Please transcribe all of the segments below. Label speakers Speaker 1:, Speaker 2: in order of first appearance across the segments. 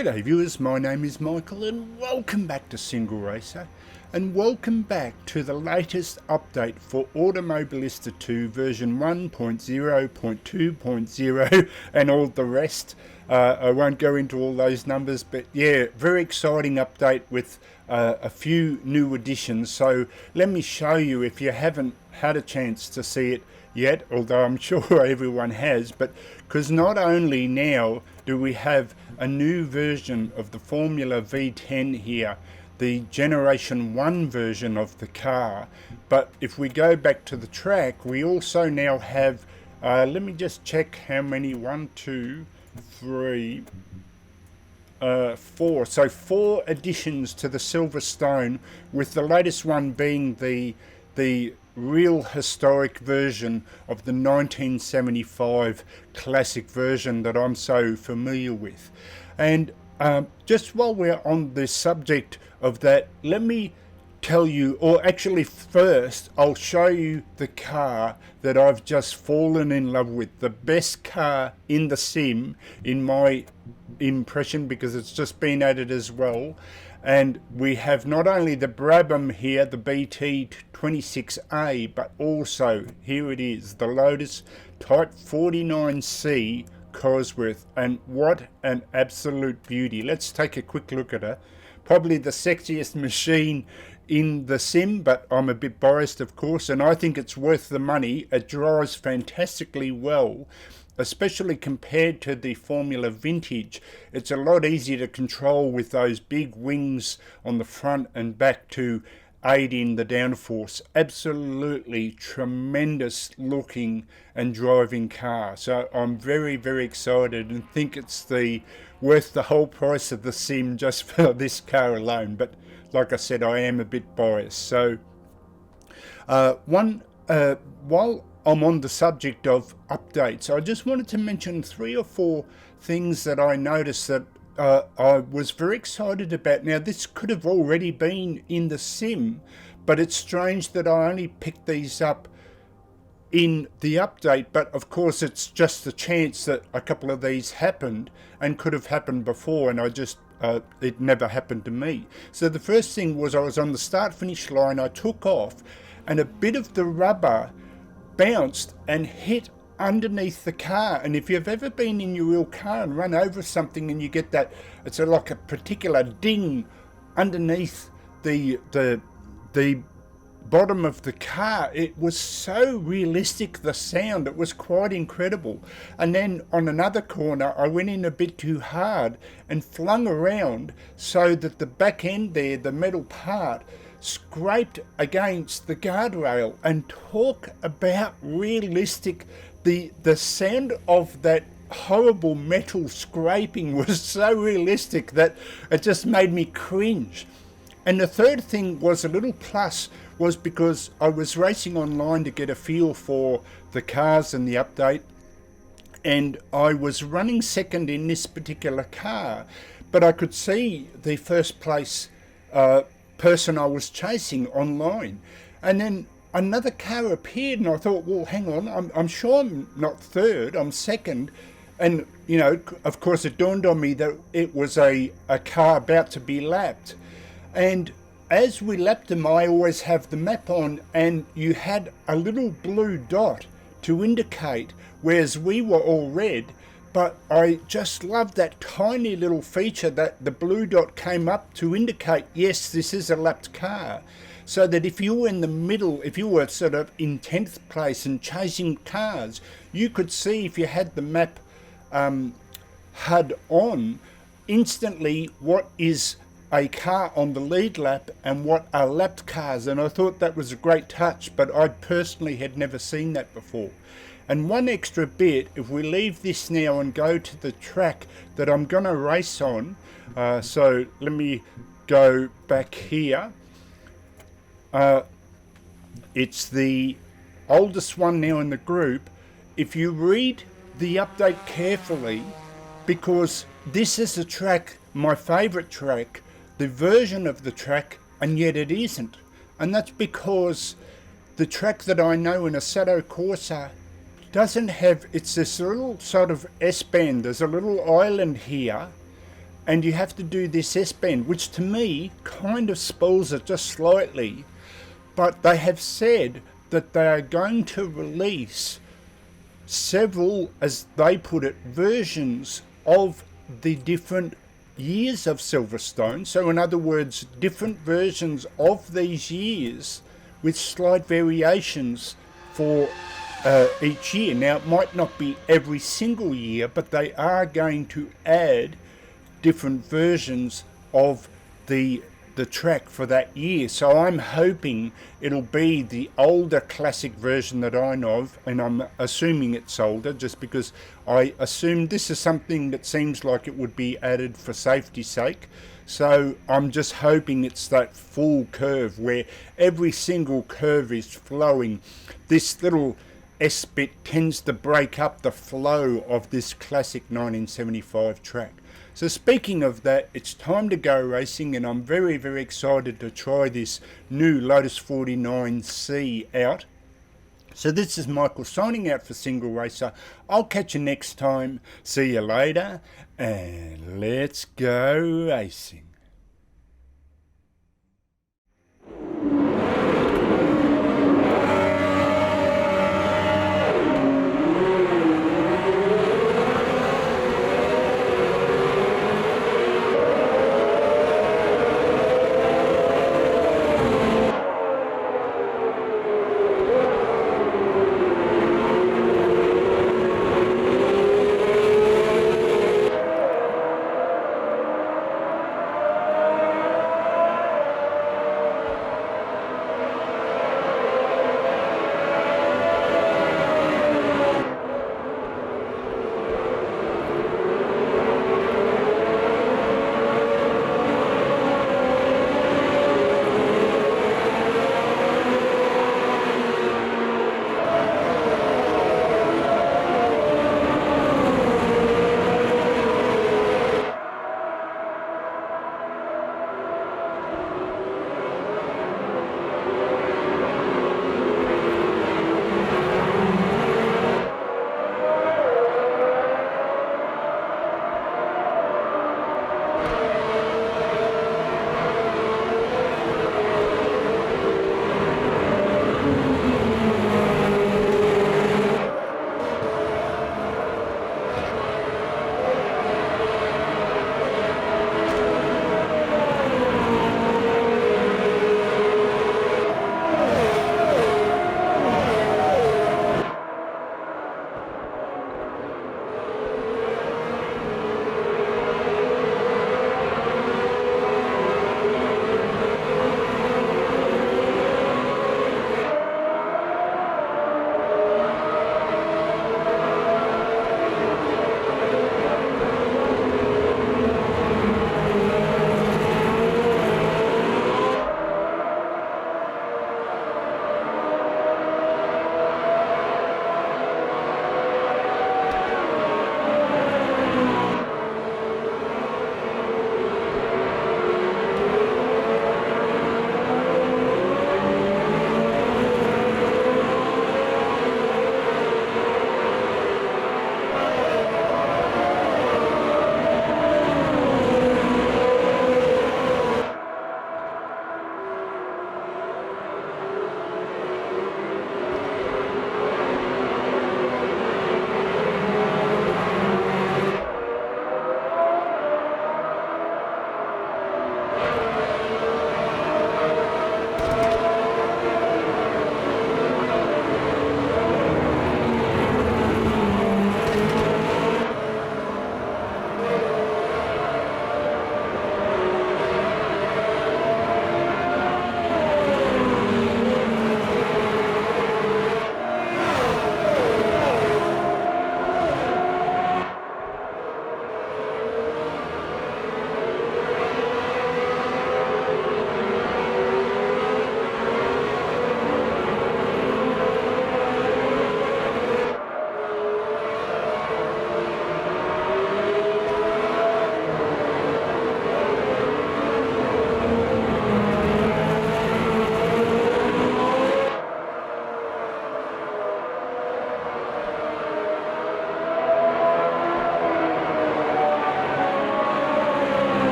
Speaker 1: G'day viewers, my name is Michael and welcome back to Single Racer and welcome back to the latest update for Automobilista 2 version 1.0.2.0 and all the rest. I won't go into all those numbers, but yeah, very exciting update with a few new additions. So let me show you if you haven't had a chance to see it yet, although I'm sure everyone has, but because not only now do we have a new version of the Formula V10 here, the Generation 1 version of the car, but if we go back to the track, we also now have, let me just check how many, 1, 2, 3, 4, so 4 additions to the Silverstone, with the latest one being the real historic version of the 1975 classic version that I'm so familiar with. And just while we're on the subject of that, let me tell you, or actually first I'll show you the car that I've just fallen in love with, the best car in the sim in my impression, because it's just been added as well. And we have not only the Brabham here, the BT26A, but also here it is, the Lotus Type 49C Cosworth, and what an absolute beauty. Let's take a quick look at her. Probably the sexiest machine in the sim, but I'm a bit biased of course, and I think it's worth the money. It drives fantastically well, especially compared to the Formula Vintage. It's a lot easier to control with those big wings on the front and back to aid in the downforce. Absolutely tremendous looking and driving car. So I'm very, very excited and think it's worth the whole price of the sim just for this car alone. But like I said, I am a bit biased. So while I'm on the subject of updates, I just wanted to mention 3 or 4 things that I noticed that I was very excited about. Now, this could have already been in the sim, but it's strange that I only picked these up in the update. But of course, it's just the chance that a couple of these happened and could have happened before, and I just it never happened to me. So the first thing was, I was on the start-finish line, I took off, and a bit of the rubber bounced and hit underneath the car. And if you've ever been in your real car and run over something and you get that, it's like a particular ding underneath the bottom of the car. It was so realistic, the sound, it was quite incredible. And then on another corner I went in a bit too hard and flung around so that the back end there, the metal part, scraped against the guardrail. And talk about realistic, the sound of that horrible metal scraping was so realistic that it just made me cringe. And the third thing was a little plus, was because I was racing online to get a feel for the cars and the update, and I was running second in this particular car, but I could see the first place person I was chasing online. And then another car appeared and I thought, well, hang on, I'm sure I'm not third, I'm second. And you know, of course it dawned on me that it was a car about to be lapped. And as we lapped them, I always have the map on, and you had a little blue dot to indicate, whereas we were all red. But I just love that tiny little feature that the blue dot came up to indicate, yes, this is a lapped car. So that if you were in the middle, if you were sort of in 10th place and chasing cars, you could see, if you had the map HUD on, instantly what is a car on the lead lap and what are lapped cars. And I thought that was a great touch, but I personally had never seen that before. And one extra bit, if we leave this now and go to the track that I'm going to race on, so let me go back here. It's the oldest one now in the group. If you read the update carefully, because this is a track, my favourite track, the version of the track, and yet it isn't. And that's because the track that I know in Assetto Corsa doesn't have, it's this little sort of S-bend, there's a little island here and you have to do this S-bend, which to me kind of spoils it just slightly. But they have said that they are going to release several, as they put it, versions of the different years of Silverstone. So in other words, different versions of these years with slight variations for each year. Now, it might not be every single year, but they are going to add different versions of the track for that year. So I'm hoping it'll be the older classic version that I know of, and I'm assuming it's older just because I assume this is something that seems like it would be added for safety's sake. So I'm just hoping it's that full curve where every single curve is flowing. This little S-bit tends to break up the flow of this classic 1975 track. So speaking of that, it's time to go racing, and I'm very, very excited to try this new Lotus 49C out. So this is Michael signing out for Single Racer. I'll catch you next time. See you later, and let's go racing.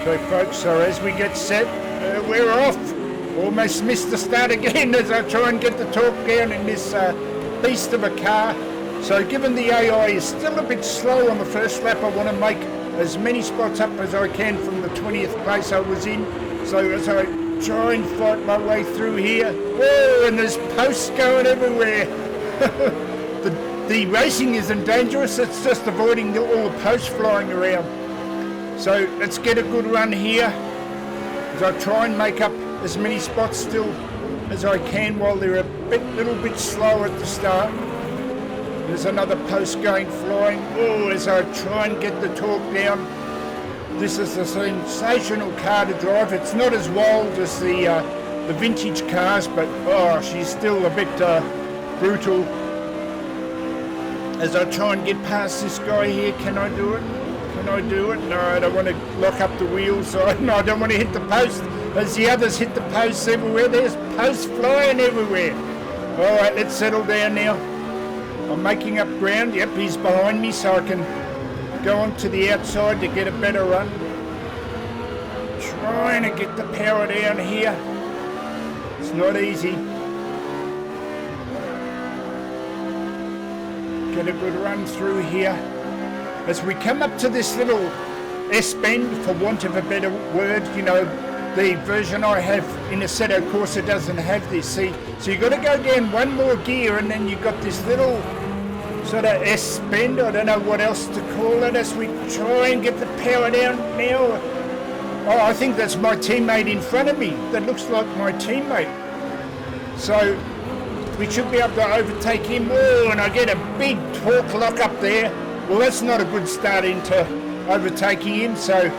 Speaker 1: Okay folks, so as we get set, we're off. Almost missed the start again as I try and get the torque down in this beast of a car. So given the AI is still a bit slow on the first lap, I want to make as many spots up as I can from the 20th place I was in. So as I try and fight my way through here, whoa, and there's posts going everywhere. the racing isn't dangerous, it's just avoiding all the posts flying around. So let's get a good run here as I try and make up as many spots still as I can while they're a little bit slow at the start. There's another post going flying. Oh, as I try and get the torque down. This is a sensational car to drive. It's not as wild as the vintage cars, but oh, she's still a bit brutal. As I try and get past this guy here, can I do it? Can I do it? No, I don't want to lock up the wheels. No, I don't want to hit the post. As the others hit the posts everywhere, there's posts flying everywhere. All right, let's settle down now. I'm making up ground. Yep, he's behind me, so I can go on to the outside to get a better run. Trying to get the power down here. It's not easy. Get a good run through here. As we come up to this little S-bend, for want of a better word, you know, the version I have in Assetto Corsa doesn't have this. See, so you've got to go down one more gear and then you've got this little sort of S-bend, I don't know what else to call it, as we try and get the power down now. Oh, I think that's my teammate in front of me. That looks like my teammate. So we should be able to overtake him. Oh, and I get a big torque lock up there. Well, that's not a good start into overtaking him, so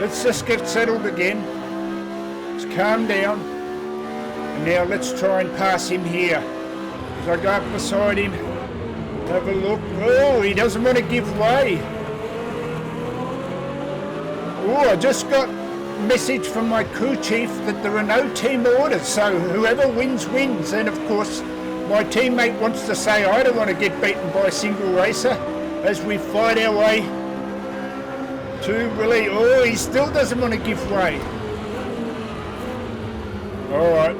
Speaker 1: let's just get settled again. Let's calm down. And now let's try and pass him here. As I go up beside him, have a look. Oh, he doesn't want to give way. Oh, I just got a message from my crew chief that there are no team orders, so whoever wins, wins. And of course, my teammate wants to say I don't want to get beaten by a single racer as we fight our way to really. Oh, he still doesn't want to give way. All right,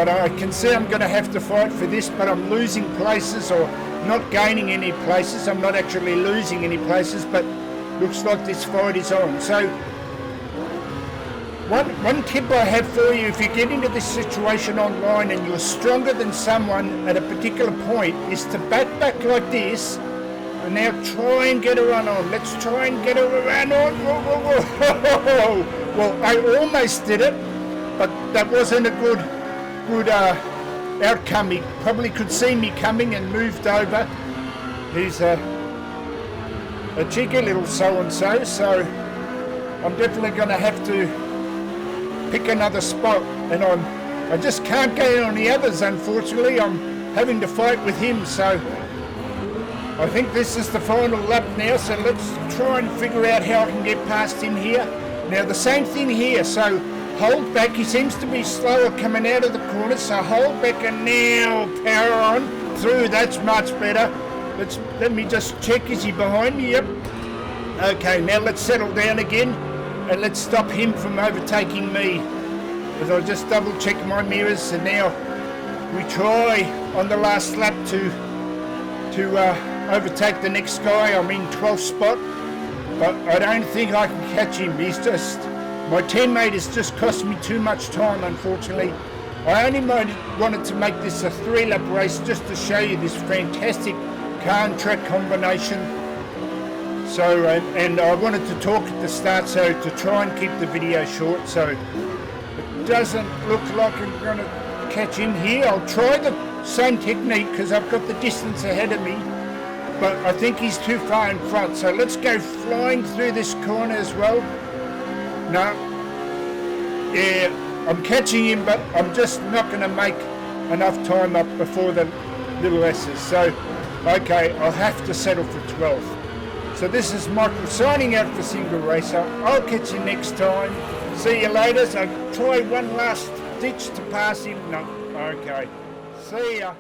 Speaker 1: I can see I'm going to have to fight for this, but I'm losing places or not gaining any places. I'm not actually losing any places, but looks like this fight is on. So one tip I have for you, if you get into this situation online and you're stronger than someone at a particular point, is to back like this and now try and get a run on. Let's try and get a run on. Whoa. Well, I almost did it, but that wasn't a good outcome. He probably could see me coming and moved over. He's a cheeky little so-and-so, so I'm definitely going to have to pick another spot, and I just can't get on the others, unfortunately. I'm having to fight with him, so I think this is the final lap now, so let's try and figure out how I can get past him here. Now the same thing here, so hold back. He seems to be slower coming out of the corner, so hold back and now power on through. That's much better. Let me just check. Is he behind me? Yep. Okay, now let's settle down again and let's stop him from overtaking me. As I just double check my mirrors, and now we try on the last lap to overtake the next guy. I'm in 12th spot, but I don't think I can catch him. My teammate has just cost me too much time, unfortunately. I only wanted to make this a 3-lap race just to show you this fantastic car and track combination. So, and I wanted to talk at the start, so to try and keep the video short, so it doesn't look like I'm going to catch him here. I'll try the same technique because I've got the distance ahead of me, but I think he's too far in front. So let's go flying through this corner as well. No, yeah, I'm catching him, but I'm just not going to make enough time up before the little S's. So, okay, I'll have to settle for 12th. So this is Michael signing out for Single Racer. I'll catch you next time. See you later. So try one last ditch to pass him. No, okay. See ya.